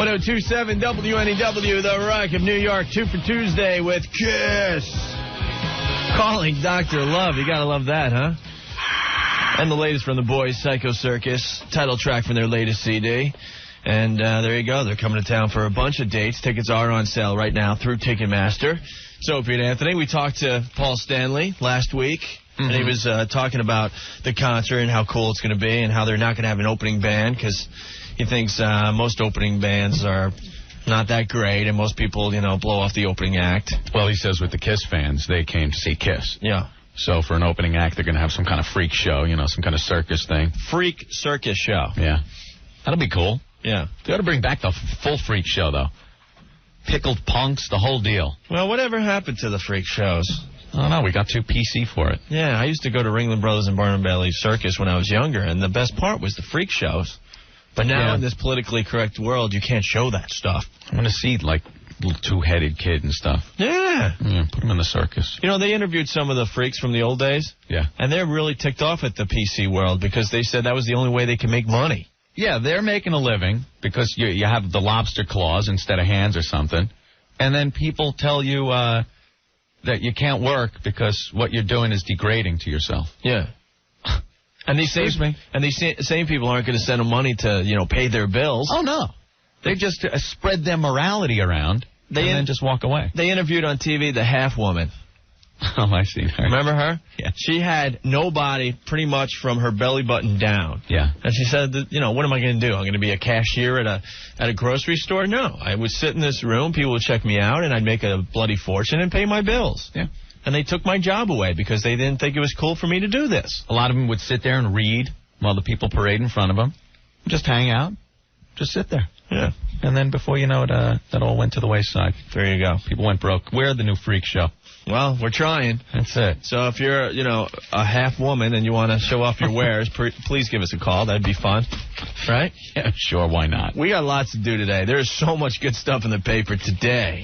1027 WNEW, The Rock of New York, 2 for Tuesday with Kiss. Calling Dr. Love. You gotta love that, huh? And the latest from the boys, Psycho Circus, title track from their latest CD. And there you go. They're coming to town for a bunch of dates. Tickets are on sale right now through Ticketmaster. So, Opie and Anthony, we talked to Paul Stanley last week. And he was talking about the concert and how cool it's going to be and how they're not going to have an opening band because he thinks most opening bands are not that great and most people, blow off the opening act. Well, he says with the Kiss fans, they came to see Kiss. Yeah. So for an opening act, they're going to have some kind of freak show, some kind of circus thing. Freak circus show. Yeah. That'll be cool. Yeah. They ought to bring back the full freak show, though. Pickled punks, the whole deal. Well, whatever happened to the freak shows? I don't know. We got too PC for it. Yeah, I used to go to Ringling Brothers and Barnum Bailey's Circus when I was younger, and the best part was the freak shows. But now in this politically correct world, you can't show that stuff. I want to see, like, little two-headed kid and stuff. Yeah. Put him in the circus. They interviewed some of the freaks from the old days. Yeah. And they're really ticked off at the PC world because they said that was the only way they could make money. Yeah, they're making a living because you have the lobster claws instead of hands or something. And then people tell you that you can't work because what you're doing is degrading to yourself. Yeah. And these same people aren't going to send them money to, pay their bills. Oh, no. They just spread their morality around and then just walk away. They interviewed on TV the half woman. Oh, I see her. Remember her? Yeah. She had no body pretty much from her belly button down. Yeah. And she said, what am I going to do? I'm going to be a cashier at a grocery store? No. I would sit in this room, people would check me out, and I'd make a bloody fortune and pay my bills. Yeah. And they took my job away because they didn't think it was cool for me to do this. A lot of them would sit there and read while the people parade in front of them. Just hang out. Just sit there. Yeah. And then before you know it, that all went to the wayside. There you go. People went broke. We're the new freak show. Well, we're trying. That's it. So if you're, a half woman and you want to show off your wares, please give us a call. That'd be fun. Right? Yeah, sure. Why not? We got lots to do today. There's so much good stuff in the paper today.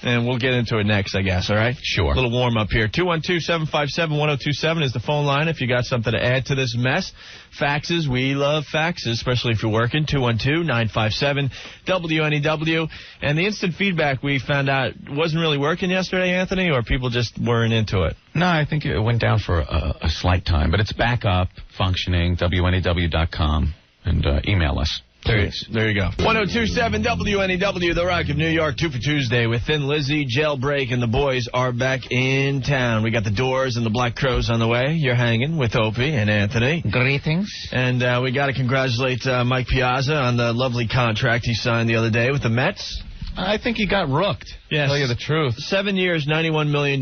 And we'll get into it next, I guess. All right? Sure. A little warm up here. 212-757-1027 is the phone line if you got something to add to this mess. Faxes. We love faxes, especially if you're working. 212-957-WNEW. And the instant feedback we found out wasn't really working yesterday, Anthony, or people just weren't into it? No, I think it went down for a slight time, but it's back up, functioning, WNEW.com, and email us. There you go. 1027 WNEW, The Rock of New York, 2 for Tuesday with Thin Lizzy, Jailbreak, and the boys are back in town. We got the Doors and the Black Crowes on the way. You're hanging with Opie and Anthony. Greetings. And we got to congratulate Mike Piazza on the lovely contract he signed the other day with the Mets. I think he got rooked. Yes. To tell you the truth. 7 years, $91 million.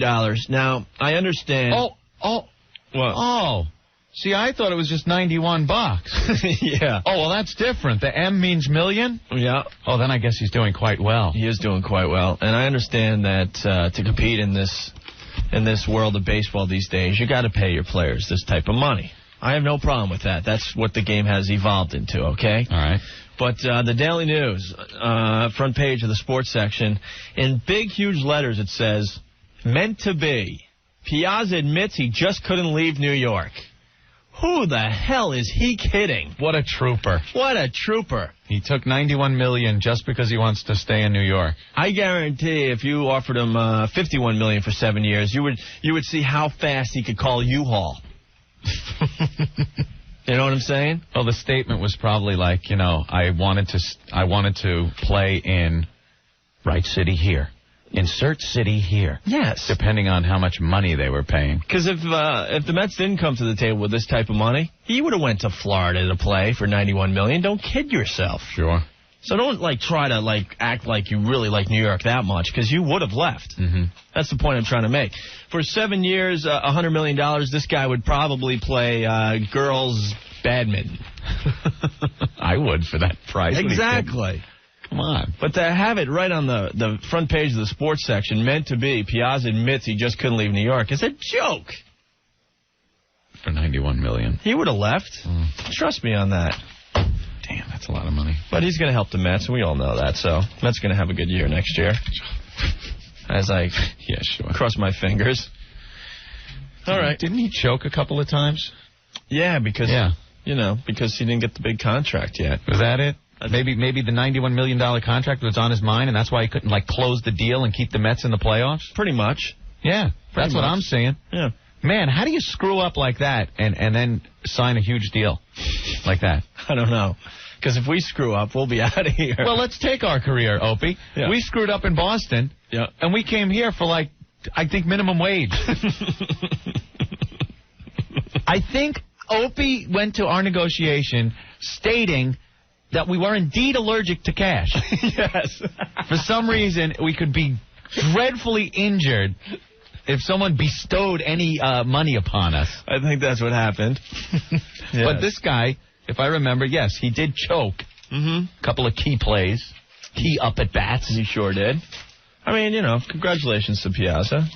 Now, I understand. What? Oh. See, I thought it was just $91. Yeah. Oh, well, that's different. The M means million? Yeah. Oh, then I guess he's doing quite well. He is doing quite well. And I understand that to compete in this world of baseball these days, you got to pay your players this type of money. I have no problem with that. That's what the game has evolved into, okay? All right. But the Daily News, front page of the sports section, in big, huge letters it says, meant to be. Piazza admits he just couldn't leave New York. Who the hell is he kidding? What a trooper. What a trooper. He took $91 million just because he wants to stay in New York. I guarantee if you offered him $51 million for 7 years, you would see how fast he could call U-Haul. You know what I'm saying? Well, the statement was probably like, I wanted to play in right city here. Insert city here. Yes. Depending on how much money they were paying. Because if the Mets didn't come to the table with this type of money, he would have went to Florida to play for $91 million. Don't kid yourself. Sure. So don't try to act like you really like New York that much, because you would have left. That's the point I'm trying to make. For 7 years, $100 million, this guy would probably play girls badminton. I would for that price. Exactly. Come on. But to have it right on the front page of the sports section, meant to be, Piazza admits he just couldn't leave New York, is a joke. For $91 million. He would have left. Trust me on that. Damn, that's a lot of money. But he's going to help the Mets, and we all know that, so Mets going to have a good year next year. As I cross my fingers. All right. Didn't he choke a couple of times? Yeah, because... because he didn't get the big contract yet. Was that it? Maybe the $91 million contract was on his mind, and that's why he couldn't, close the deal and keep the Mets in the playoffs? Pretty much. Yeah, that's what I'm saying. Yeah. Man, how do you screw up like that and then sign a huge deal like that? I don't know. Because if we screw up, we'll be out of here. Well, let's take our career, Opie. Yeah. We screwed up in Boston, and we came here for, I think, minimum wage. I think Opie went to our negotiation stating that we were indeed allergic to cash. Yes. For some reason, we could be dreadfully injured if someone bestowed any money upon us. I think that's what happened. Yes. But this guy, if I remember, yes, he did choke. A couple of key plays, key up at bats. He sure did. I mean, congratulations to Piazza.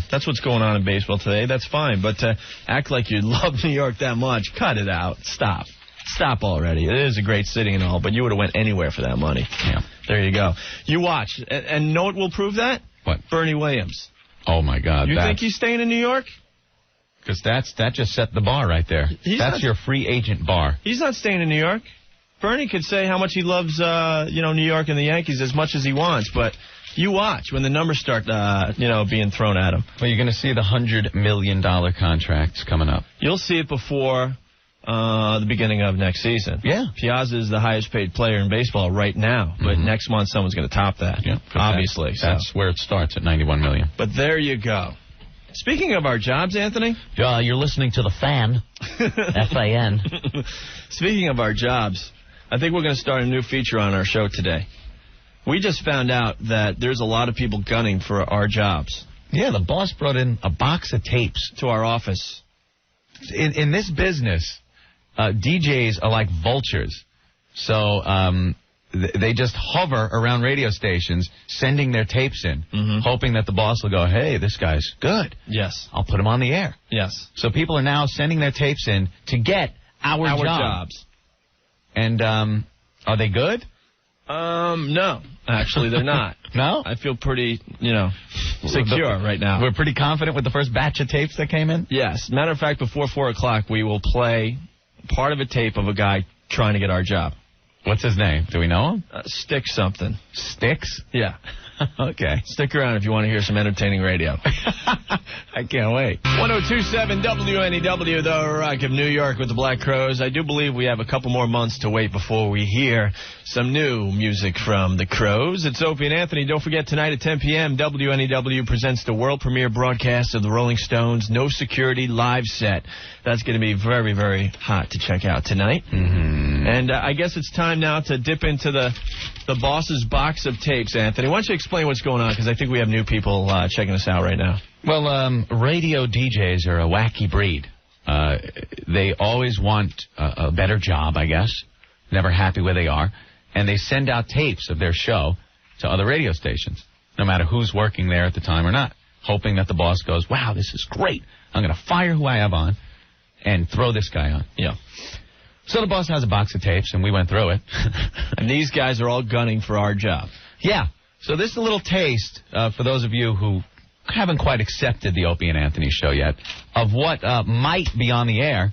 That's what's going on in baseball today. That's fine. But to act like you love New York that much, cut it out. Stop. Stop already. It is a great city and all, but you would have went anywhere for that money. Yeah. There you go. You watch. And know what will prove that? What? Bernie Williams. Oh, my God. You think he's staying in New York? Because that just set the bar right there. That's your free agent bar. He's not staying in New York. Bernie could say how much he loves, New York and the Yankees as much as he wants, but you watch when the numbers start, being thrown at him. Well, you're going to see the $100 million contracts coming up. You'll see it before the beginning of next season. Yeah. Piazza is the highest paid player in baseball right now, but next month someone's going to top that. Yeah, obviously. That's where it starts at $91 million. But there you go. Speaking of our jobs, Anthony. You're listening to The Fan. F-A-N. Speaking of our jobs, I think we're going to start a new feature on our show today. We just found out that there's a lot of people gunning for our jobs. Yeah, the boss brought in a box of tapes to our office. In this business, DJs are like vultures. So they just hover around radio stations, sending their tapes in, hoping that the boss will go, hey, this guy's good. Yes. I'll put him on the air. Yes. So people are now sending their tapes in to get our jobs. And are they good? No. Actually, they're not. No? I feel pretty, secure right now. We're pretty confident with the first batch of tapes that came in? Yes. Matter of fact, before 4 o'clock, we will play part of a tape of a guy trying to get our job. What's his name? Do we know him? Stix something. Stix? Yeah. Okay. Stick around if you want to hear some entertaining radio. I can't wait. 1027 WNEW, the Rock of New York with the Black Crowes. I do believe we have a couple more months to wait before we hear some new music from the Crowes. It's Opie and Anthony. Don't forget, tonight at 10 p.m., WNEW presents the world premiere broadcast of the Rolling Stones' No Security live set. That's going to be very, very hot to check out tonight. And I guess it's time now to dip into the boss's box of tapes, Anthony. Why don't you explain what's going on, because I think we have new people checking us out right now. Well, radio DJs are a wacky breed. They always want a better job, I guess. Never happy where they are. And they send out tapes of their show to other radio stations, no matter who's working there at the time or not, hoping that the boss goes, wow, this is great. I'm going to fire who I have on and throw this guy on. Yeah. So the boss has a box of tapes, and we went through it. And these guys are all gunning for our job. Yeah. So this is a little taste for those of you who haven't quite accepted the Opie and Anthony show yet of what might be on the air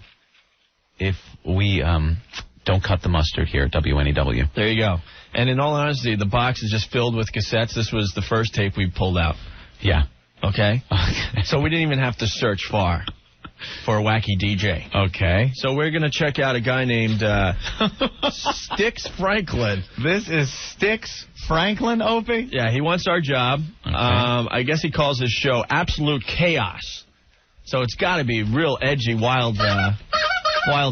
if we don't cut the mustard here at WNEW. There you go. And in all honesty, the box is just filled with cassettes. This was the first tape we pulled out. Yeah. Okay? So we didn't even have to search far for a wacky DJ. Okay. So we're going to check out a guy named Stix Franklin. This is Stix Franklin, Opie? Yeah, he wants our job. Okay. I guess he calls his show Absolute Chaos. So it's got to be real edgy, wild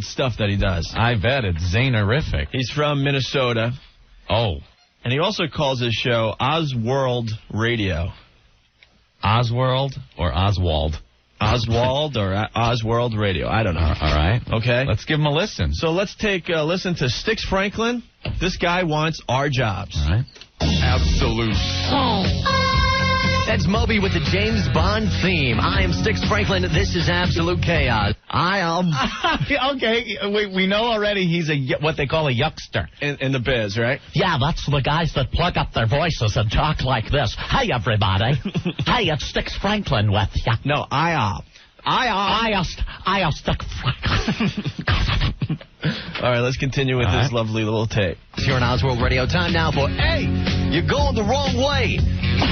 stuff that he does. I bet it's zanerific. He's from Minnesota. Oh. And he also calls his show Osworld Radio. Osworld or Oswald? Oswald or Osworld Radio. I don't know. All right. Okay. Let's give him a listen. So let's take a listen to Stix Franklin. This guy wants our jobs. All right. Absolute. That's Moby with the James Bond theme. I am Stix Franklin. This is Absolute Chaos. I am... Okay, we know already he's what they call a yuckster. In the biz, right? Yeah, that's the guys that plug up their voices and talk like this. Hey, everybody. Hey, it's Stix Franklin with you. No, I am. I stuck. All right, let's continue with this lovely little tape. Here on Oswald Radio. Time now for Hey, You're Going the Wrong Way.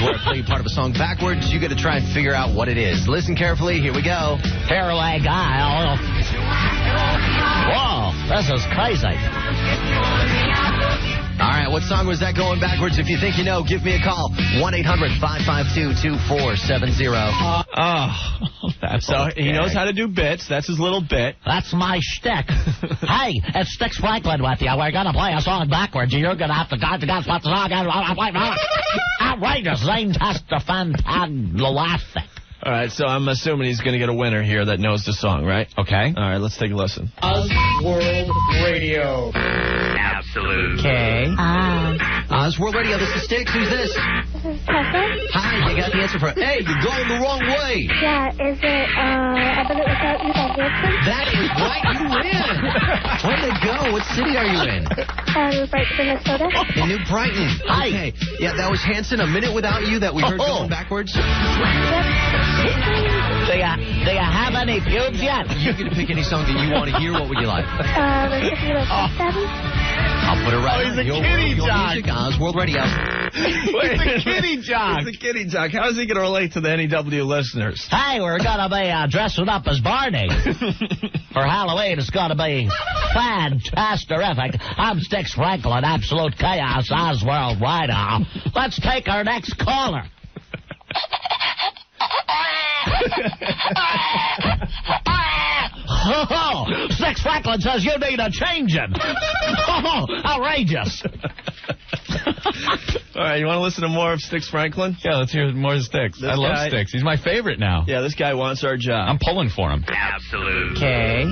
We're going to play part of a song backwards. You got to try and figure out what it is. Listen carefully. Here we go. Here we go. Whoa, this is crazy. All right, what song was that going backwards? If you think you know, give me a call. 1-800-552-2470. So he knows how to do bits. That's his little bit. That's my shtick. Hey, it's Stix Franklin with you. We're going to play a song backwards. You're going to have to guess what the song is. Outrageous. Fantastic. Fantastic. All right, so I'm assuming he's going to get a winner here that knows the song, right? Okay. All right, let's take a listen. Oswald Radio. Absolute. Okay. Oswald Radio, this is Styx. Who's this? Hi, you got the answer for Hey, You're Going the Wrong Way. Yeah, is it a minute without you by Hanson? That is right. You win. Way to go. What city are you in? Brighton, Minnesota. In New Brighton. Okay. Yeah, that was Hanson, A Minute Without You, that we heard going backwards. Yep. Do you have any pubes yet? You can pick any song that you want to hear. What would you like? I'll put it right on. He's a kiddy jock. Music, Oswald Radio. Wait, he's a kiddy jock. He's a kiddy jock. How is he going to relate to the NEW listeners? Hey, we're going to be dressing up as Barney. For Halloween, it's going to be fantastic. I'm Stix Franklin, Absolute Chaos, Oswald Radio. Let's take our next caller. Stix Franklin says you need a changing. Outrageous. All right, you want to listen to more of Stix Franklin? Yeah, let's hear more of Styx. I love Styx. He's my favorite now. Yeah, this guy wants our job. I'm pulling for him. Absolute. Okay.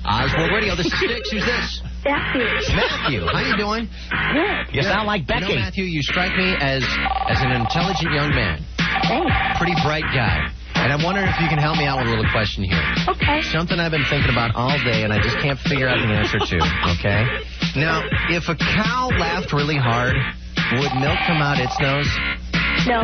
Oswald Radio, this is Styx. Who's this? Matthew. How you doing? Good. You sound like Becky. You know, Matthew, you strike me as an intelligent young man. Thanks. Pretty bright guy. And I'm wondering if you can help me out with a little question here. Okay. Something I've been thinking about all day, and I just can't figure out the answer to, okay? Now, if a cow laughed really hard, would milk come out its nose? No.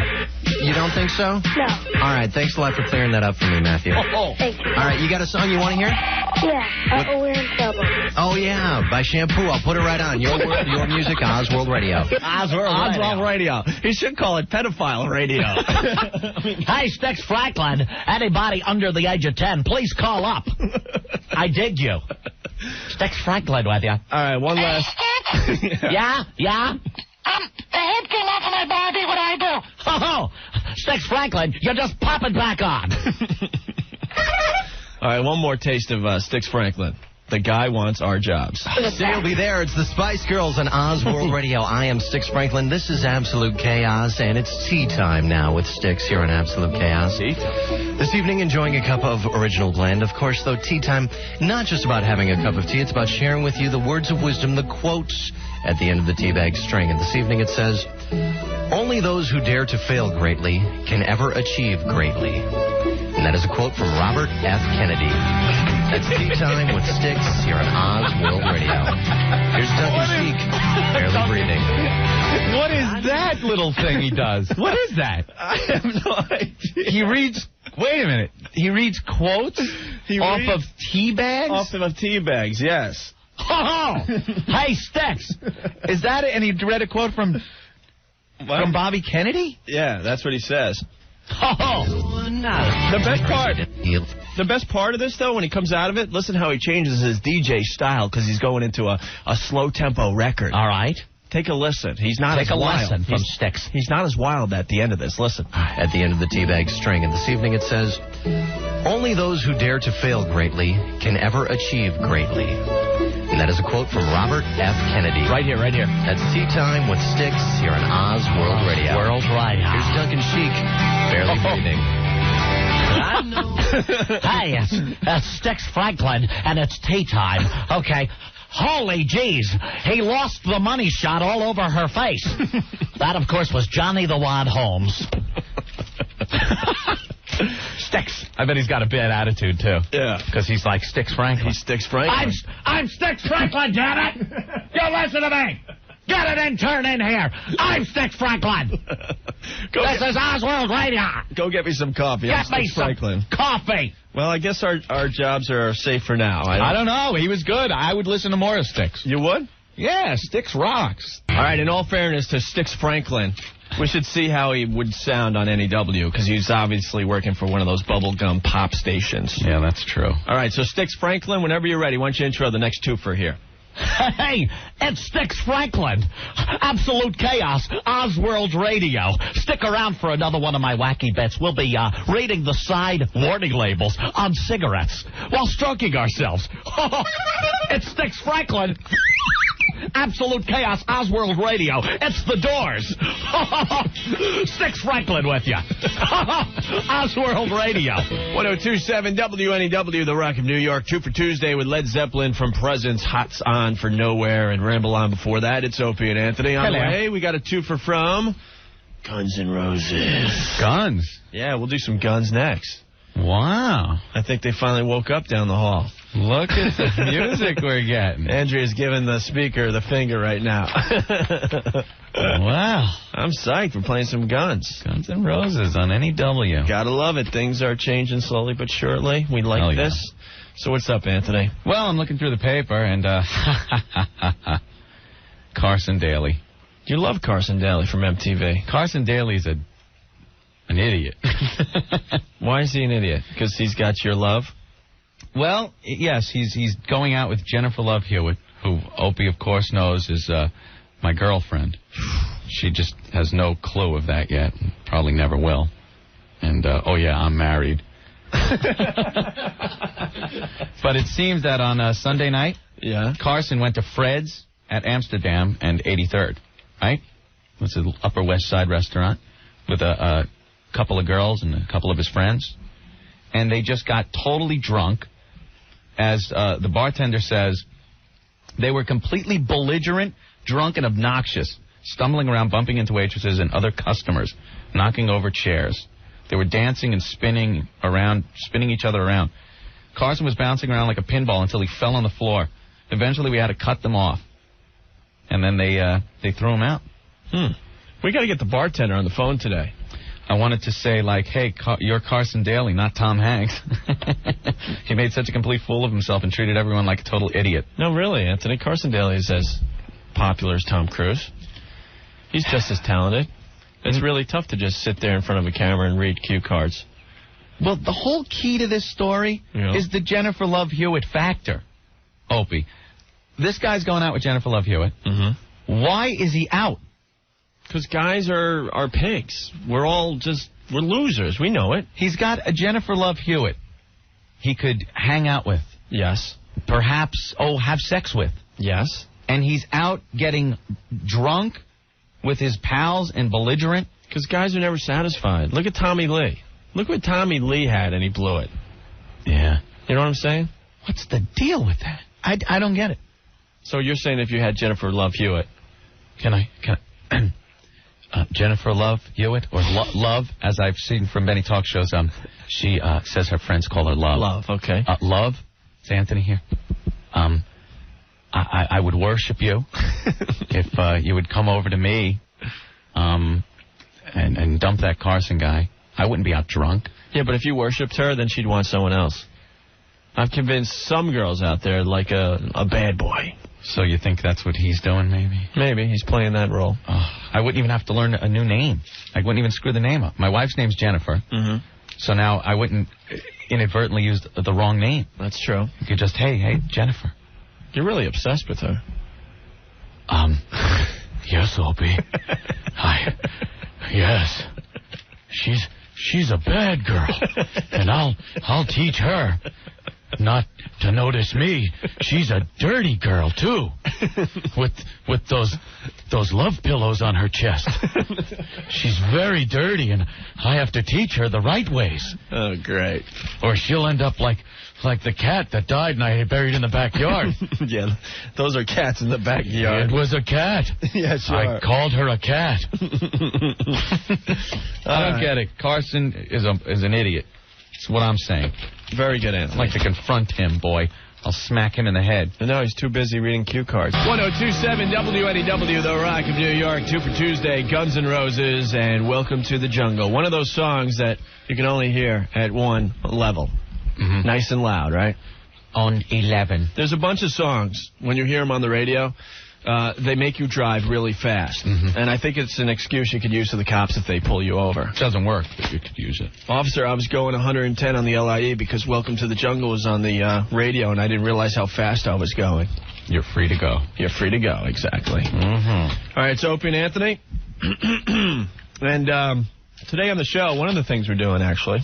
You don't think so? No. All right, thanks a lot for clearing that up for me, Matthew. Thank you. All right, you got a song you want to hear? Yeah. We're in trouble. Oh, yeah, by Shampoo. I'll put it right on. Your world, your music, Oswald Radio. Oswald Radio. He should call it Pedophile Radio. Hey, Stix Franklin. Anybody under the age of 10, please call up. I dig you. Stix Franklin with you. All right, one last. Yeah? The head came off of my body. What do I do? Oh, Stix Franklin, you're just popping back on. All right, one more taste of Stix Franklin. The guy wants our jobs. They'll be there. It's the Spice Girls on Oswald Radio. I am Stix Franklin. This is Absolute Chaos, and it's tea time now with Stix here on Absolute Chaos. Tea time. This evening, enjoying a cup of original blend. Of course, though, tea time, not just about having a cup of tea. It's about sharing with you the words of wisdom, the quotes at the end of the teabag string. And this evening it says, only those who dare to fail greatly can ever achieve greatly. And that is a quote from Robert F. Kennedy. That's tea time with Styx here on Oswald Radio. Here's Duncan Sheik, barely breathing. What is that little thing he does? What is that? I have no idea. He reads... Wait a minute. He reads quotes off of tea bags? Off of tea bags, yes. Oh, hey, Styx. Is that it? And he read a quote from Bobby Kennedy? Yeah, that's what he says. Oh, The best part of this, though, when he comes out of it, listen how he changes his DJ style because he's going into a slow tempo record. All right. Take a listen. He's not as wild. Take a lesson from Styx. He's not as wild at the end of this. Listen. At the end of the teabag string. And this evening it says, only those who dare to fail greatly can ever achieve greatly. And that is a quote from Robert F. Kennedy. Right here. That's tea time with Styx here on Oswald Radio. World Radio. Here's Duncan Sheik, barely breathing. Hey, it's Stix Franklin, and it's tea time. Okay. Holy jeez, he lost the money shot all over her face. That, of course, was Johnny the Wad Holmes. Styx. I bet he's got a bad attitude, too. Yeah. Because he's like Stix Franklin. He's Stix Franklin. I'm Stix Franklin, damn it! You listen to me! Get an intern in here. I'm Stix Franklin. This is Oswald Radio. Go get me some coffee. Get me Stix Franklin. some coffee. Well, I guess our jobs are safe for now. I don't know. He was good. I would listen to more of Styx. You would? Yeah, Styx rocks. All right, in all fairness to Stix Franklin, we should see how he would sound on NEW, because he's obviously working for one of those bubblegum pop stations. Yeah, that's true. All right, so Stix Franklin, whenever you're ready, why don't you intro the next two for here? Hey, it's Stix Franklin. Absolute chaos. Osworld Radio. Stick around for another one of my wacky bits. We'll be reading the side warning labels on cigarettes while stroking ourselves. It's Stix Franklin. Absolute chaos. Osworld Radio. It's the Doors. Stix Franklin with you. Osworld Radio. 102.7 WNEW, The Rock of New York. 2 for Tuesday with Led Zeppelin from Presence, Hots On for Nowhere, and Ramble On before that. It's Opie and Anthony. On the way, we got a 2 for from Guns N' Roses. Guns? Yeah, we'll do some Guns next. Wow. I think they finally woke up down the hall. Look at the music we're getting. Andrea's giving the speaker the finger right now. Wow. I'm psyched. We're playing some Guns. Guns N' Roses on NEW. Gotta love it. Things are changing slowly but surely. We like this. So what's up, Anthony? Well, I'm looking through the paper, and Carson Daly. You love Carson Daly from MTV. Carson Daly's an idiot. Why is he an idiot? Because he's got your love? Well, yes, he's going out with Jennifer Love Hewitt, who Opie, of course, knows is my girlfriend. She just has no clue of that yet, and probably never will. And, oh, yeah, I'm married. But it seems that on Sunday night, Carson went to Fred's at Amsterdam and 83rd, right? It's an Upper West Side restaurant with a couple of girls and a couple of his friends. And they just got totally drunk. As the bartender says, they were completely belligerent, drunk, and obnoxious, stumbling around, bumping into waitresses and other customers, knocking over chairs. They were dancing and spinning each other around. Carson was bouncing around like a pinball until he fell on the floor. Eventually, we had to cut them off. And then they threw him out. We got to get the bartender on the phone today. I wanted to say, like, hey, you're Carson Daly, not Tom Hanks. He made such a complete fool of himself and treated everyone like a total idiot. No, really, Anthony. Carson Daly is as popular as Tom Cruise. He's just as talented. It's really tough to just sit there in front of a camera and read cue cards. Well, the whole key to this story is the Jennifer Love Hewitt factor, Opie. This guy's going out with Jennifer Love Hewitt. Why is he out? Because guys are pigs. We're losers. We know it. He's got a Jennifer Love Hewitt he could hang out with. Yes. Perhaps, have sex with. Yes. And he's out getting drunk with his pals and belligerent. Because guys are never satisfied. Look at Tommy Lee. Look what Tommy Lee had, and he blew it. Yeah. You know what I'm saying? What's the deal with that? I don't get it. So you're saying if you had Jennifer Love Hewitt. Can I Jennifer Love Hewitt, or Love, as I've seen from many talk shows, she says her friends call her Love. Love, okay. Love, it's Anthony here. I would worship you if you would come over to me and dump that Carson guy. I wouldn't be out drunk. Yeah, but if you worshipped her, then she'd want someone else. I've convinced some girls out there like a bad boy. So you think that's what he's doing, maybe? Maybe. He's playing that role. I wouldn't even have to learn a new name. I wouldn't even screw the name up. My wife's name's Jennifer. So now I wouldn't inadvertently use the wrong name. That's true. You could just, hey, Jennifer. You're really obsessed with her. Yes, Opie. Yes. She's a bad girl. And I'll teach her not to notice me. She's a dirty girl, too. With those love pillows on her chest. She's very dirty, and I have to teach her the right ways. Oh, great. Or she'll end up like the cat that died and I buried in the backyard. Yeah, those are cats in the backyard. It was a cat. Yeah, sure. I called her a cat. I don't get it. Carson is an idiot. That's what I'm saying. Very good, Anthony. I'd like to confront him, boy. I'll smack him in the head. No, he's too busy reading cue cards. 1027 WNEW, The Rock of New York, 2 for Tuesday, Guns N' Roses, and Welcome to the Jungle. One of those songs that you can only hear at one level. Mm-hmm. Nice and loud, right? On 11. There's a bunch of songs, when you hear them on the radio, they make you drive really fast. Mm-hmm. And I think it's an excuse you could use to the cops if they pull you over. It doesn't work, but you could use it. Officer, I was going 110 on the LIE because Welcome to the Jungle was on the radio, and I didn't realize how fast I was going. You're free to go. You're free to go, exactly. Mm-hmm. All right, it's Opie and Anthony. And today on the show, one of the things we're doing, actually,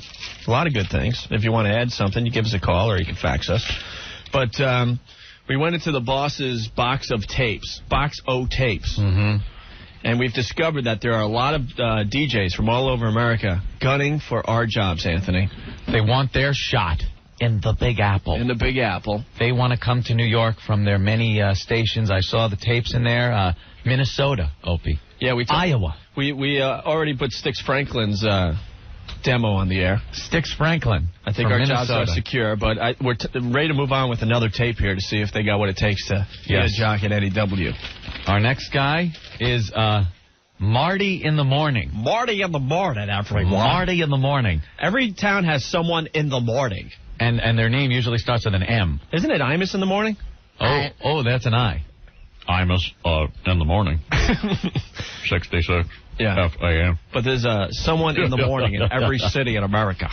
a lot of good things. If you want to add something, you give us a call or you can fax us. But we went into the boss's box of tapes, box O tapes. Mm-hmm. And we've discovered that there are a lot of DJs from all over America gunning for our jobs, Anthony. They want their shot in the Big Apple. In the Big Apple. They want to come to New York from their many stations. I saw the tapes in there. Minnesota, Opie. Yeah, Iowa. We already put Stix Franklin's demo on the air. Stix Franklin. I think our jobs are secure, but we're ready to move on with another tape here to see if they got what it takes to be a jock at NEW. Our next guy is Marty in the Morning. Marty in the morning, everyone. Marty in the Morning. Every town has someone in the morning. And their name usually starts with an M. Isn't it Imus in the morning? Oh, that's an I. Imus in the morning. 66 F.A.M. But there's someone in the morning in every city in America.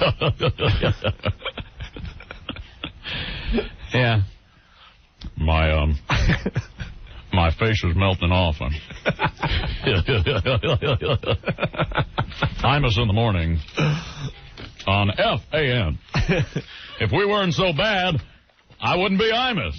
Yeah. My face is melting off. Imus in the morning on F.A.M. If we weren't so bad, I wouldn't be Imus.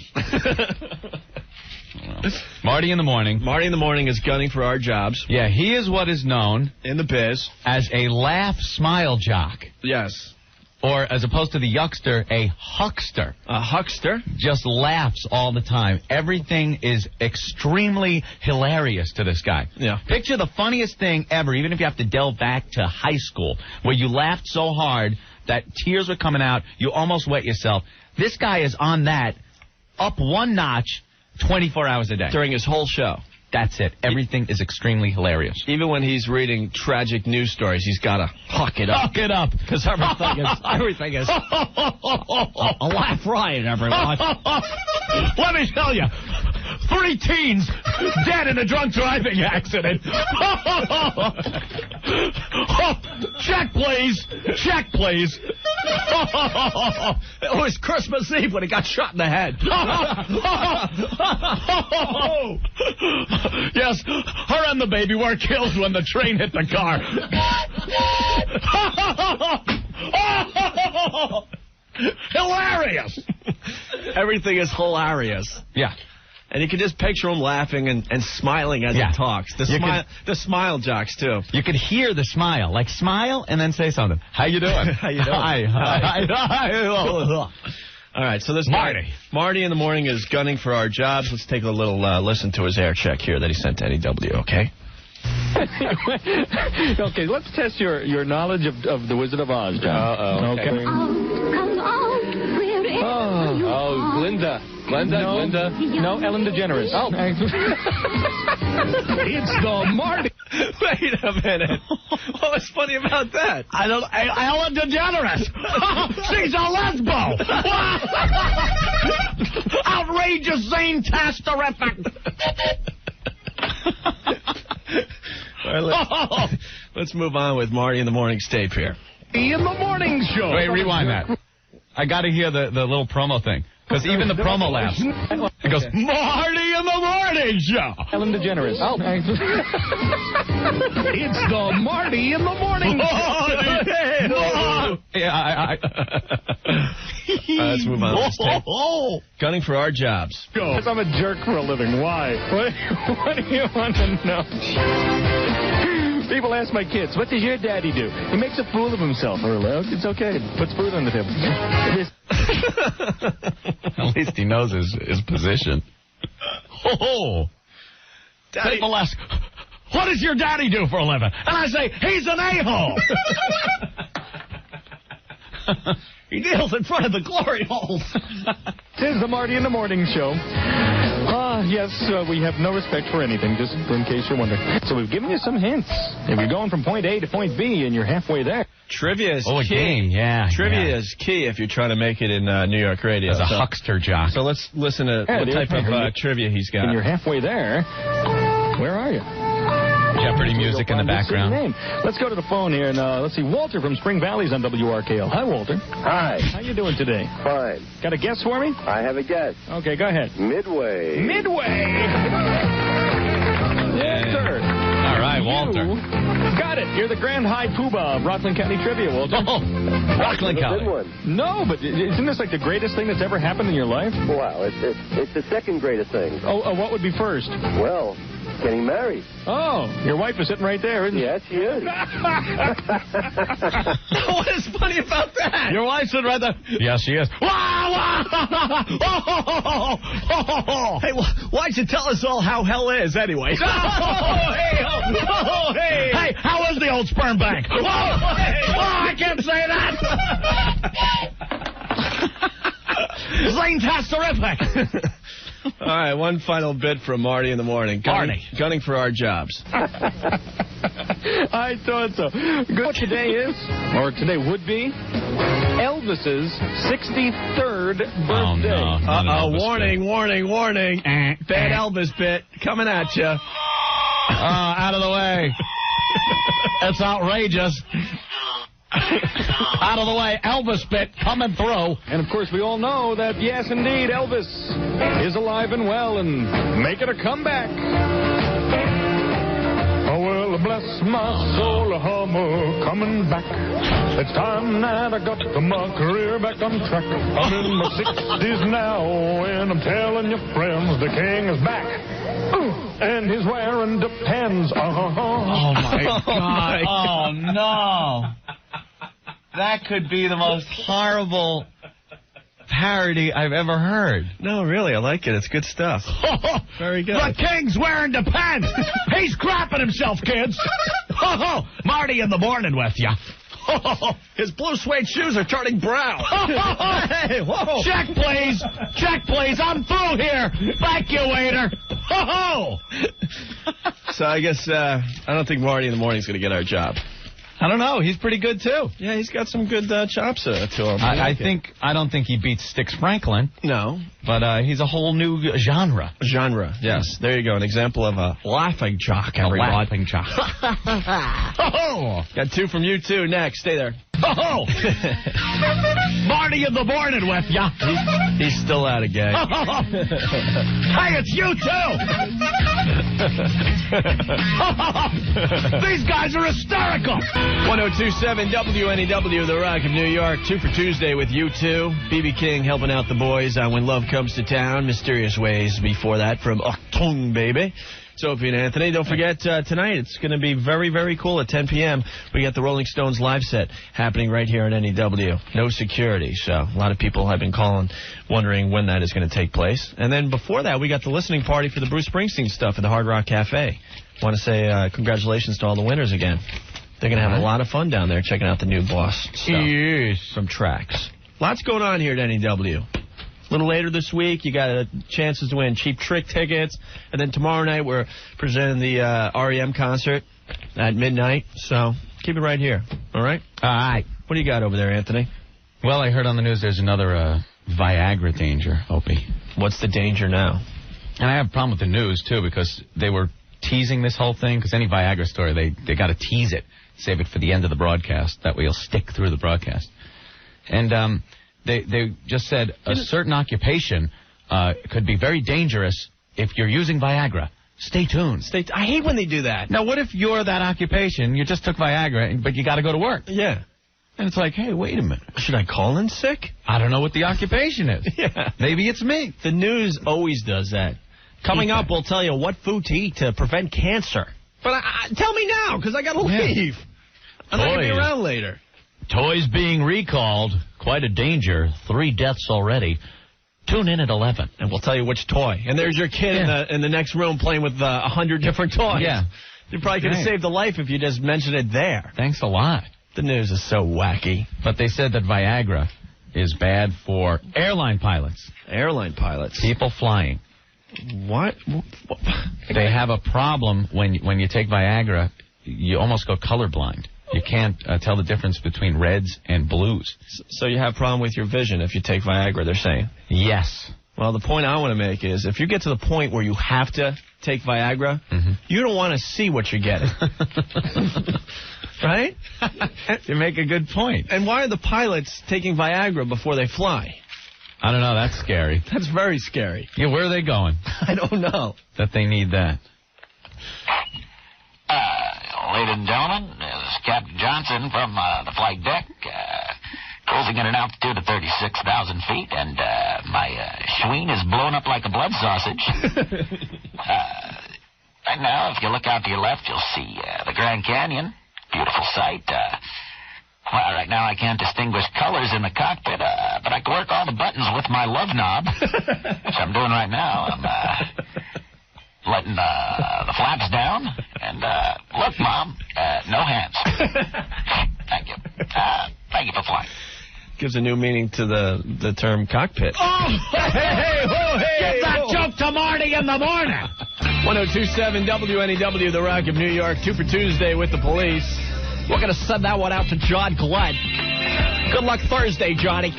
Marty in the Morning. Marty in the Morning is gunning for our jobs. Yeah, he is what is known in the biz as a laugh smile jock. Yes. Or, as opposed to the yuckster, a huckster. A huckster? Just laughs all the time. Everything is extremely hilarious to this guy. Yeah. Picture the funniest thing ever, even if you have to delve back to high school, where you laughed so hard that tears were coming out, you almost wet yourself. This guy is on that, up one notch, 24 hours a day. During his whole show. That's it. Everything is extremely hilarious. Even when he's reading tragic news stories, he's got to huck it up. Huck it up. Because everything is a laugh riot, everyone. Let me tell you, 3 teens dead in a drunk driving accident. Check, please. Check, please. It was Christmas Eve when he got shot in the head. Yes, her and the baby were killed when the train hit the car. Hilarious. Everything is hilarious. Yeah. And you can just picture him laughing and smiling as he talks. The smile jocks, too. You could hear the smile. Like, smile and then say something. How you doing? How you doing? Hi. All right, so this Marty in the Morning is gunning for our jobs. Let's take a little listen to his air check here that he sent to NEW, okay? Okay, let's test your knowledge of the Wizard of Oz, John. Uh-oh. Okay. Come on, Glinda. No, Ellen DeGeneres. Oh. It's the Marty. Wait a minute. What was funny about that? Ellen DeGeneres. She's a lesbo. Outrageous, zane-tasterific. All right, let's move on with Marty in the Morning's tape here. In the morning show. Wait, rewind that. I got to hear the little promo thing. Because even the promo laughs. It goes, Marty in the Morning Show. Ellen DeGeneres. Oh. It's the Marty in the Morning Show. Yeah, let's move on. Let's take gunning for our jobs. Because I'm a jerk for a living. Why? What do you want to know? People ask my kids, what does your daddy do? He makes a fool of himself. It's okay. Puts food on the table. At least he knows his position. Daddy. People ask, what does your daddy do for a living? And I say, he's an a-hole. He kneels in front of the glory holes. Tis the Marty in the Morning Show. Yes, we have no respect for anything, just in case you're wondering. So we've given you some hints. If you're going from point A to point B and you're halfway there. Trivia is key. a game, yeah. Trivia is key if you're trying to make it in New York radio. As a huckster jock. So let's listen to what type of trivia he's got. And you're halfway there. Where are you? Jeopardy music in the background. Let's go to the phone here, and let's see. Walter from Spring Valley's on WRKL. Hi, Walter. Hi. How you doing today? Fine. Got a guess for me? I have a guess. Okay, go ahead. Midway. Midway. Walter. All right, Walter. Got it. You're the Grand High Poobah of Rockland County Trivia, Walter. Rockland County. Good one. No, but isn't this like the greatest thing that's ever happened in your life? Wow, it's the second greatest thing. Oh, what would be first? Well, getting married. Oh, your wife is sitting right there, isn't she? Yes, she is. What is funny about that? Your wife's sitting right there. Yes, she is. Hey, why'd you tell us all how hell is, anyway? Hey, how is the old sperm bank? I can't say that. Zane's has terrific. All right, one final bit from Marty in the Morning. Gunning for our jobs. I thought so. Good. What today is, or today would be, Elvis's 63rd birthday. Oh, no. Warning. Bad Elvis bit coming at you. Out of the way. It's outrageous. Out of the way, Elvis bit coming through. And, of course, we all know that, yes, indeed, Elvis is alive and well and making a comeback. Oh, well, bless my soul, I'm coming back. It's time that I got my career back on track. I'm in my 60s now, and I'm telling you, friends, the king is back. And he's wearing the pants. Oh, my God. Oh, no. That could be the most horrible parody I've ever heard. No, really, I like it. It's good stuff. Very good. The king's wearing the pants. He's crapping himself, kids. Marty in the Morning with you. His blue suede shoes are turning brown. Hey, whoa. Check, please. I'm through here. Thank you, waiter. So I guess I don't think Marty in the Morning's going to get our job. I don't know. He's pretty good, too. Yeah, he's got some good chops to him. I don't think he beats Stix Franklin. No. But he's a whole new genre. Yes. There you go. An example of a laughing jock, everyone. A laughing jock. Got two from you, too. Next. Stay there. Marty in the Morning with ya. He's still out of gag. Hey, it's you, too. These guys are hysterical. 1027 WNEW, The Rock of New York. 2 for Tuesday with you two. B.B. King helping out the boys on When Love Comes to Town. Mysterious Ways before that from Achtung, baby. It's Opie and Anthony. Don't forget, tonight it's going to be very, very cool at 10 p.m. We got the Rolling Stones live set happening right here at NEW. No security, so a lot of people have been calling, wondering when that is going to take place. And then before that, we got the listening party for the Bruce Springsteen stuff at the Hard Rock Cafe. Want to say congratulations to all the winners again. They're going to have a lot of fun down there checking out the new Boss stuff from Trax. Lots going on here at NEW. A little later this week, you got chances to win Cheap Trick tickets. And then tomorrow night, we're presenting the REM concert at midnight. So keep it right here. All right? All right. What do you got over there, Anthony? Well, I heard on the news there's another Viagra danger, Opie. What's the danger now? And I have a problem with the news, too, because they were teasing this whole thing. Because any Viagra story, they got to tease it. Save it for the end of the broadcast. That way you'll stick through the broadcast. And They just said a certain occupation could be very dangerous if you're using Viagra. Stay tuned. I hate when they do that. Now, what if you're that occupation, you just took Viagra, but you got to go to work? Yeah. And it's like, hey, wait a minute. Should I call in sick? I don't know what the occupation is. Yeah. Maybe it's me. The news always does that. Coming up, we'll tell you what food to eat to prevent cancer. But tell me now, because I got to leave. I'm not going to be around later. Toys being recalled. Quite a danger. 3 deaths already. Tune in at 11. And we'll tell you which toy. And there's your kid in the next room playing with 100 different toys. Yeah. You probably could have saved a life if you just mentioned it there. Thanks a lot. The news is so wacky. But they said that Viagra is bad for airline pilots. Airline pilots? People flying. What? They have a problem when you take Viagra, you almost go colorblind. You can't tell the difference between reds and blues. So you have a problem with your vision if you take Viagra, they're saying? Yes. Well, the point I want to make is if you get to the point where you have to take Viagra, you don't want to see what you're getting. Right? You make a good point. And why are the pilots taking Viagra before they fly? I don't know. That's scary. That's very scary. Yeah, where are they going? I don't know. That they need that. Ladies and gentlemen, this is Captain Johnson from the flight deck, cruising at an altitude of 36,000 feet, and my schween is blown up like a blood sausage. Right now, if you look out to your left, you'll see the Grand Canyon. Beautiful sight. Well, right now I can't distinguish colors in the cockpit, but I can work all the buttons with my love knob, which I'm doing right now. I'm letting the flaps down, and look, Mom, no hands. Thank you. Thank you for flying. Gives a new meaning to the term cockpit. Oh! Give that joke to Marty in the morning. 1027 WNEW, The Rock of New York, 2 for Tuesday with the police. We're going to send that one out to John Glenn. Good luck Thursday, Johnny.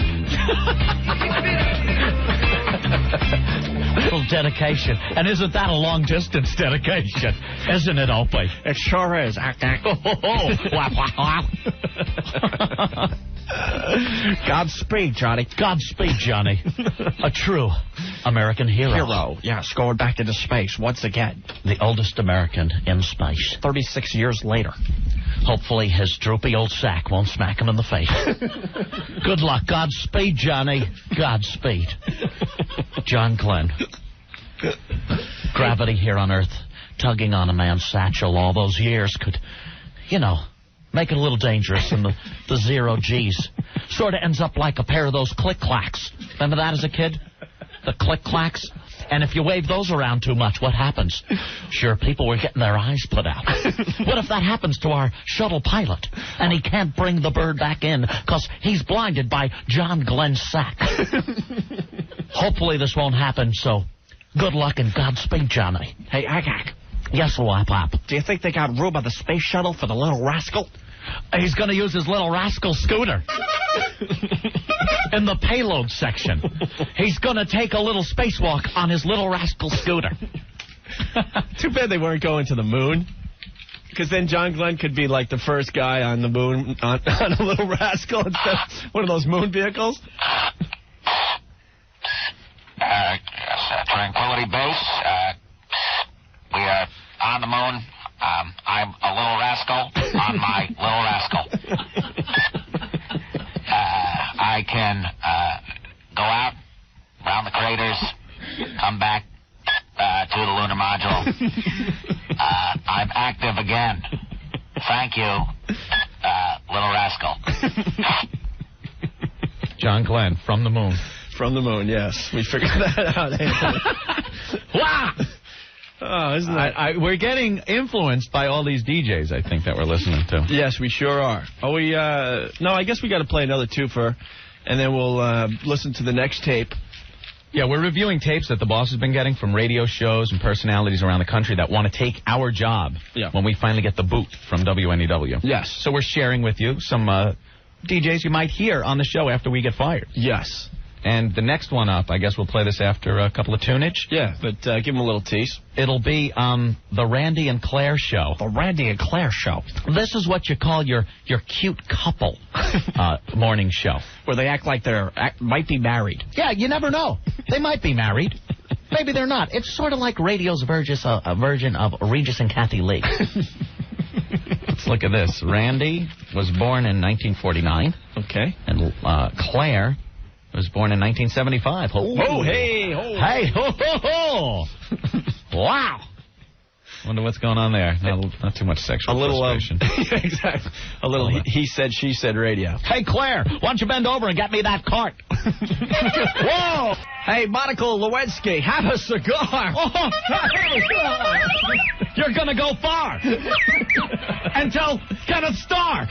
Little dedication. And isn't that a long-distance dedication? Isn't it, Opie? It sure is. Godspeed, Johnny. Godspeed, Johnny. A true American hero. Yes, going back into space once again. The oldest American in space. 36 years later. Hopefully his droopy old sack won't smack him in the face. Good luck. Godspeed, Johnny. Godspeed. John Glenn. Gravity here on Earth, tugging on a man's satchel all those years could, make it a little dangerous in the zero G's. Sort of ends up like a pair of those click-clacks. Remember that as a kid? The click-clacks? And if you wave those around too much, what happens? Sure, people were getting their eyes put out. What if that happens to our shuttle pilot and he can't bring the bird back in because he's blinded by John Glenn's sack? Hopefully this won't happen, so good luck and Godspeed, Johnny. Hey, Agak. Yes, Wap-Wap. Do you think they got room on the space shuttle for the little rascal? He's going to use his little rascal scooter. In the payload section. He's going to take a little spacewalk on his little rascal scooter. Too bad they weren't going to the moon. Because then John Glenn could be like the first guy on the moon on a little rascal instead of one of those moon vehicles. Tranquility Base. We are on the moon. I'm a little rascal on my little rascal. I can go out around the craters, come back to the lunar module. I'm active again. Thank you, little rascal. John Glenn, from the moon. From the moon, yes. We figured that out, Anthony. Wow! Oh, isn't that... We're getting influenced by all these DJs, I think, that we're listening to. Yes, we sure are. Oh, no, I guess we got to play another twofer, and then we'll listen to the next tape. Yeah, we're reviewing tapes that the boss has been getting from radio shows and personalities around the country that want to take our job when we finally get the boot from WNEW. Yes. So we're sharing with you some DJs you might hear on the show after we get fired. Yes. And the next one up, I guess we'll play this after a couple of tunage. Yeah, but give him a little tease. It'll be the Randy and Claire show. The Randy and Claire show. This is what you call your cute couple morning show. Where they act like they might be married. Yeah, you never know. They might be married. Maybe they're not. It's sort of like radio's version of Regis and Kathy Lee. Let's look at this. Randy was born in 1949. Okay. And Claire was born in 1975. Oh, hey, ho. Hey, ho, ho, ho. Wow. Wonder what's going on there. Not too much sexual frustration. Yeah, exactly. A little he said, she said radio. Hey, Claire, why don't you bend over and get me that cart? Whoa. Hey, Monica Lewinsky, have a cigar. Oh, you're going to go far. And can't tell Kenneth Starr.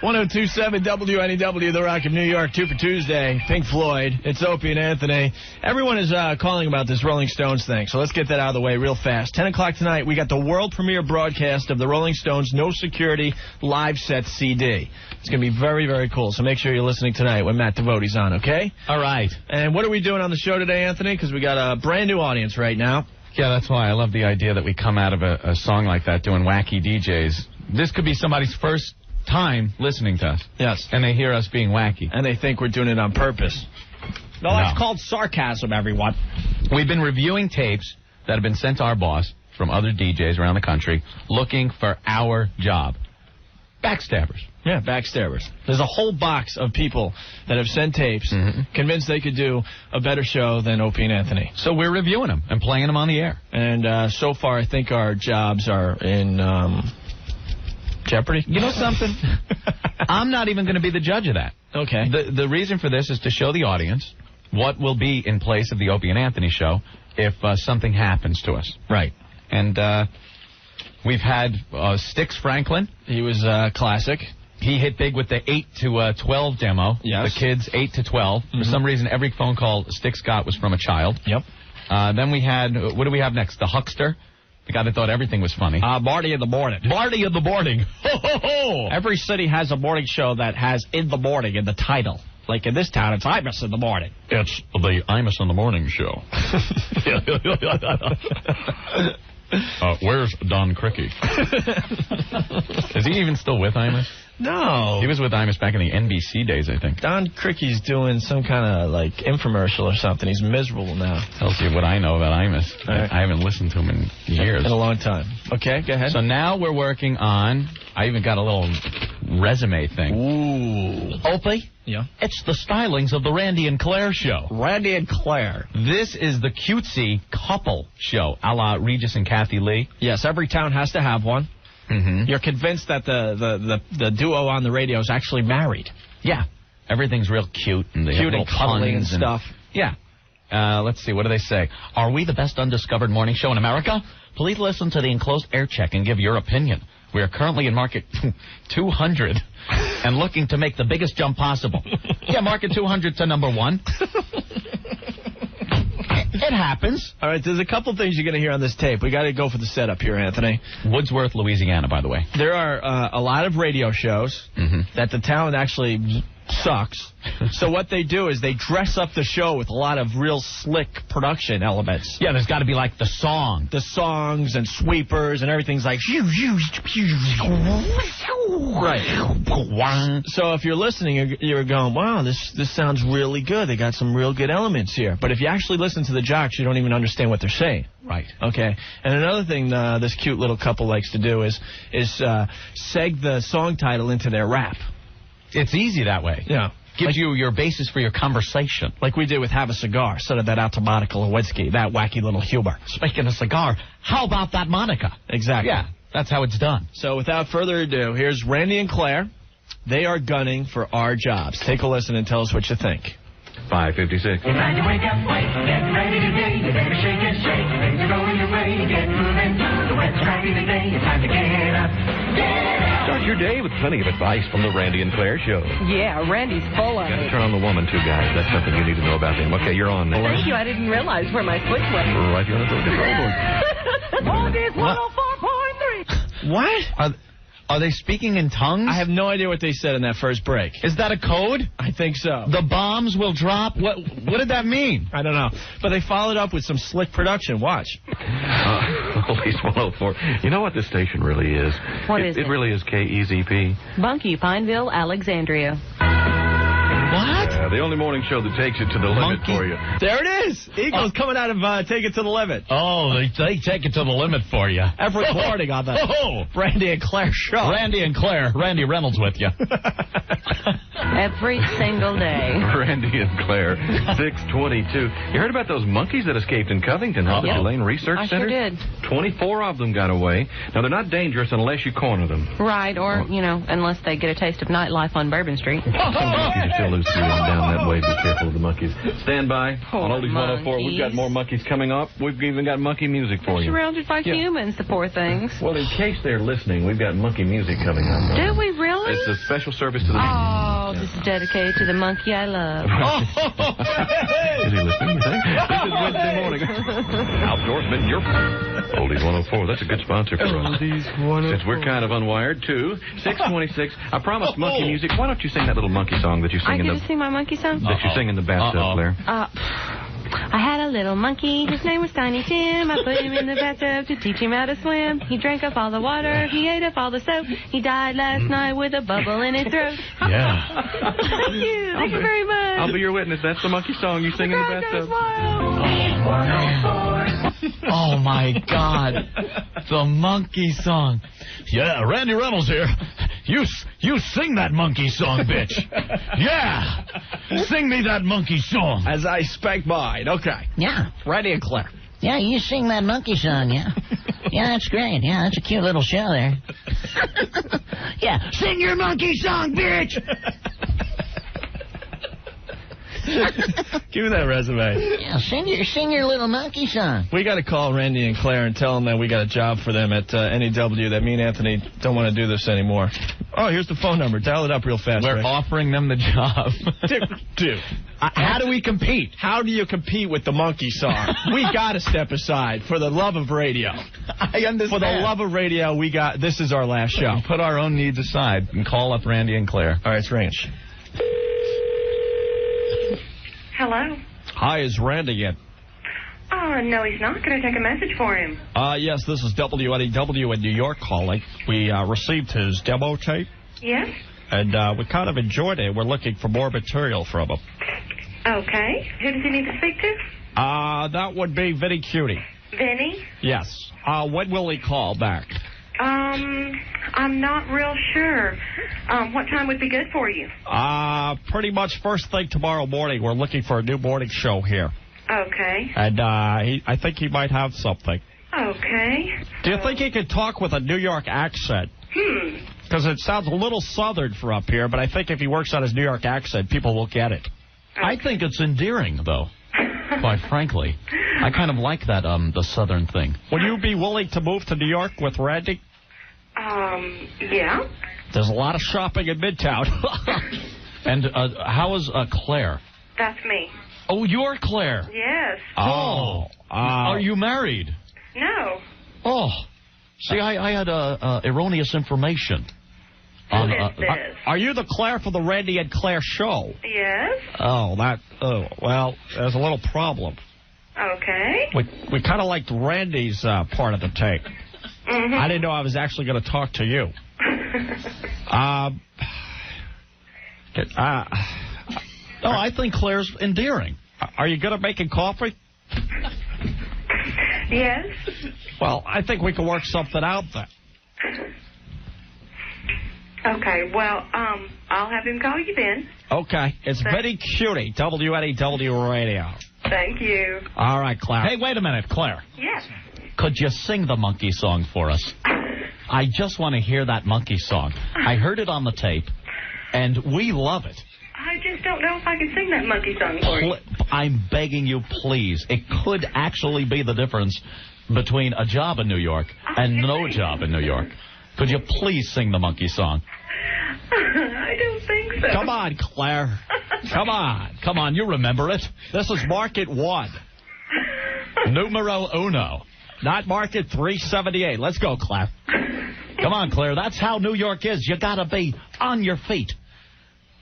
1027 WNEW, The Rock of New York, 2 for Tuesday. Pink Floyd. It's Opie and Anthony. Everyone is calling about this Rolling Stones thing, so let's get that out of the way real fast. 10 o'clock tonight, we got the world premiere broadcast of the Rolling Stones No Security live set CD. It's going to be very, very cool, so make sure you're listening tonight when Matt Devote's on, okay? All right. And what are we doing on the show today, Anthony? Because we got a brand new audience right now. Yeah, that's why I love the idea that we come out of a song like that doing wacky DJs. This could be somebody's first time listening to us. Yes. And they hear us being wacky. And they think we're doing it on purpose. No, that's called sarcasm, everyone. We've been reviewing tapes that have been sent to our boss from other DJs around the country looking for our job. Backstabbers. Yeah, backstabbers. There's a whole box of people that have sent tapes convinced they could do a better show than Opie and Anthony. So we're reviewing them and playing them on the air. And so far, I think our jobs are in jeopardy. You know something? I'm not even going to be the judge of that. Okay. The reason for this is to show the audience what will be in place of the Opie and Anthony show if something happens to us. Right. And we've had Stix Franklin. He was classic. He hit big with the 8 to 12 demo. Yes. The kids 8 to 12. For some reason, every phone call Stix got was from a child. Yep. Then we had, what do we have next? The huckster. The guy that thought everything was funny. Marty in the morning. Marty in the morning. Ho, ho, ho. Every city has a morning show that has in the morning in the title. Like in this town, it's Imus in the morning. It's the Imus in the Morning show. Where's Don Cricky? Is he even still with Imus? No. He was with Imus back in the NBC days, I think. Don Cricky's doing some kind of, like, infomercial or something. He's miserable now. Tells you what I know about Imus. Right. I haven't listened to him in years. In a long time. Okay, go ahead. So now we're working on, I even got a little resume thing. Ooh. Opie? Yeah. It's the stylings of the Randy and Claire show. Randy and Claire. This is the cutesy couple show, a la Regis and Kathy Lee. Yes, every town has to have one. Mm-hmm. You're convinced that the duo on the radio is actually married. Yeah. Everything's real cute. And they have Cute little and cuddling and puns stuff. Yeah. Let's see. What do they say? Are we the best undiscovered morning show in America? Please listen to the enclosed air check and give your opinion. We are currently in market 200 and looking to make the biggest jump possible. Yeah, market 200 to number 1. It happens. All right, there's a couple things you're going to hear on this tape. We got to go for the setup here, Anthony. Woodsworth, Louisiana, by the way. There are a lot of radio shows that the talent actually sucks. So what they do is they dress up the show with a lot of real slick production elements. Yeah, there's got to be like the song. The songs and sweepers and everything's like... Right. So if you're listening, you're going, wow, this sounds really good. They got some real good elements here. But if you actually listen to the jocks, you don't even understand what they're saying. Right. Okay. And another thing this cute little couple likes to do is seg the song title into their rap. It's easy that way. Yeah. Gives you your basis for your conversation. Like we did with Have a Cigar, instead of that out to Monica Lewinsky, that wacky little humor. Speaking of cigar, how about that Monica? Exactly. Yeah, that's how it's done. So without further ado, here's Randy and Claire. They are gunning for our jobs. Take a listen and tell us what you think. 5:56. It's time to wake up, wake, get ready today. You better shake and shake. Things are going your way. Get moving. The weather's crappy today. It's time to get up. Get up. Start your day with plenty of advice from the Randy and Claire Show. Yeah, Randy's full of Got to it. turn on the woman, too, guys. That's something you need to know about him. Okay, you're on now. Thank you. I didn't realize where my switch was. Right here on the control board. August 104.3. What? Are they speaking in tongues? I have no idea what they said in that first break. Is that a code? I think so. The bombs will drop? What did that mean? I don't know. But they followed up with some slick production. Watch. Police 104. You know what this station really is? What is it? It really is KEZP. Bunkie, Pineville, Alexandria. What? The only morning show that takes it to the limit for you. There it is. Eagles coming out of Take It to the Limit. Oh, they take it to the limit for you. Every morning on the Randy and Claire show. Randy and Claire. Randy Reynolds with you. Every single day. Randy and Claire, 622. You heard about those monkeys that escaped in Covington, huh? The Tulane Research Center? I sure did. 24 of them got away. Now, they're not dangerous unless you corner them. Right, or, unless they get a taste of nightlife on Bourbon Street. Some monkeys are still loose down that way. Be careful of the monkeys. Stand by. On Oldies 104, we've got more monkeys coming up. We've even got monkey music for you. Surrounded by humans, the poor things. Well, in case they're listening, we've got monkey music coming up. Do we really? It's a special service to the... Oh, this is dedicated to the monkey I love. Is he listening, you think? This is Wednesday morning. Outdoorsman, you're... Oldies 104, that's a good sponsor for us. Oldies 104. Since we're kind of unwired, too. 626, I promised monkey music. Why don't you sing that little monkey song that you sing I get to sing my monkey song? That you sing in the bathtub, Claire? I had a little monkey, his name was Tiny Tim. I put him in the bathtub to teach him how to swim. He drank up all the water, he ate up all the soap. He died last night with a bubble in his throat. Yeah. Thank you. Thank you very much. I'll be your witness. That's the monkey song you sing in the bathtub. Oh, my God. The monkey song. Yeah, Randy Reynolds here. You sing that monkey song, bitch. Yeah. Sing me that monkey song. As I spank mine. Okay. Yeah. Randy and Claire. Yeah, you sing that monkey song, yeah. Yeah, that's great. Yeah, that's a cute little show there. Yeah, sing your monkey song, bitch! Give me that resume. Yeah, sing your little monkey song. We got to call Randy and Claire and tell them that we got a job for them at NEW, that me and Anthony don't want to do this anymore. Oh, here's the phone number. Dial it up real fast. We're offering them the job. Dude. How do we compete? How do you compete with the monkey song? We got to step aside for the love of radio. I understand. For the love of radio, this is our last show. Put our own needs aside and call up Randy and Claire. All right, it's Range. Hello? Hi, is Randy in? No, he's not. Can I take a message for him? Yes, this is WNEW in New York calling. We received his demo tape. Yes? And we kind of enjoyed it. We're looking for more material from him. Okay. Who does he need to speak to? That would be Vinny Cutie. Vinny? Yes. When will he call back? I'm not real sure. What time would be good for you? Pretty much first thing tomorrow morning. We're looking for a new morning show here. Okay. And I think he might have something. Okay. Do you think he could talk with a New York accent? Because it sounds a little southern for up here, but I think if he works on his New York accent, people will get it. Okay. I think it's endearing, though. Quite frankly. I kind of like that, the southern thing. Would you be willing to move to New York with Randy? Yeah. There's a lot of shopping in Midtown. And how is Claire? That's me. Oh, you're Claire. Yes. Oh. Are you married? No. Oh. See, I had erroneous information. Who is this? Are you the Claire for the Randy and Claire show? Yes. Well, there's a little problem. Okay. We kind of liked Randy's part of the tape. Mm-hmm. I didn't know I was actually going to talk to you. I think Claire's endearing. Are you good at making coffee? Yes. Well, I think we can work something out then. Okay, well, I'll have him call you then. Okay. It's Vinny Cutie, WNEW Radio. Thank you. All right, Claire. Hey, wait a minute, Claire. Yes. Could you sing the monkey song for us? I just want to hear that monkey song. I heard it on the tape, and we love it. I just don't know if I can sing that monkey song for you. I'm begging you, please. It could actually be the difference between a job in New York and no job in New York. Could you please sing the monkey song? I don't think so. Come on, Claire. Come on, you remember it. This is Market 1. Numero uno. Not Market 378. Let's go, Claire. Come on, Claire. That's how New York is. You got to be on your feet.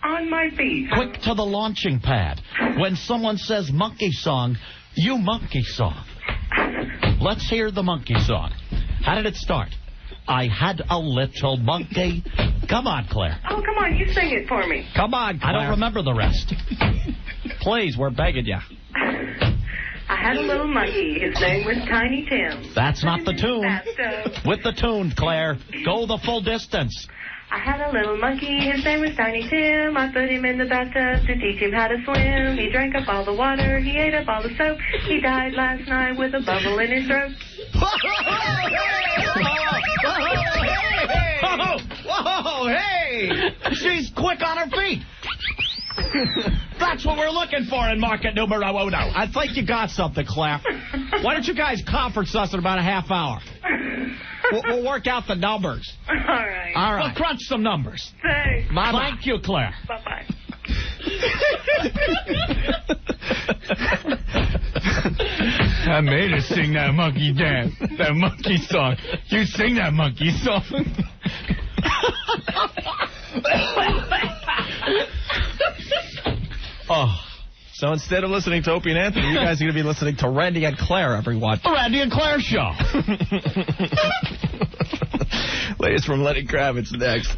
On my feet. Quick to the launching pad. When someone says monkey song, you monkey song. Let's hear the monkey song. How did it start? I had a little monkey. Come on, Claire. Oh, come on. You sing it for me. Come on, Claire. I don't remember the rest. Please, we're begging you. I had a little monkey. His name was Tiny Tim. That's not the tune. With the tune, Claire. Go the full distance. I had a little monkey, his name was Tiny Tim. I put him in the bathtub to teach him how to swim. He drank up all the water, he ate up all the soap. He died last night with a bubble in his throat. Whoa, hey! She's quick on her feet. That's what we're looking for in market numero uno. I think you got something, Claire. Why don't you guys conference us in about a half hour? We'll work out the numbers. All right. All right. We'll crunch some numbers. Thanks. Bye-bye. Thank you, Claire. Bye-bye. I made her sing that monkey dance, that monkey song. You sing that monkey song. Oh. So instead of listening to Opie and Anthony, you guys are going to be listening to Randy and Claire, everyone. The Randy and Claire Show. Latest from Lenny Kravitz next.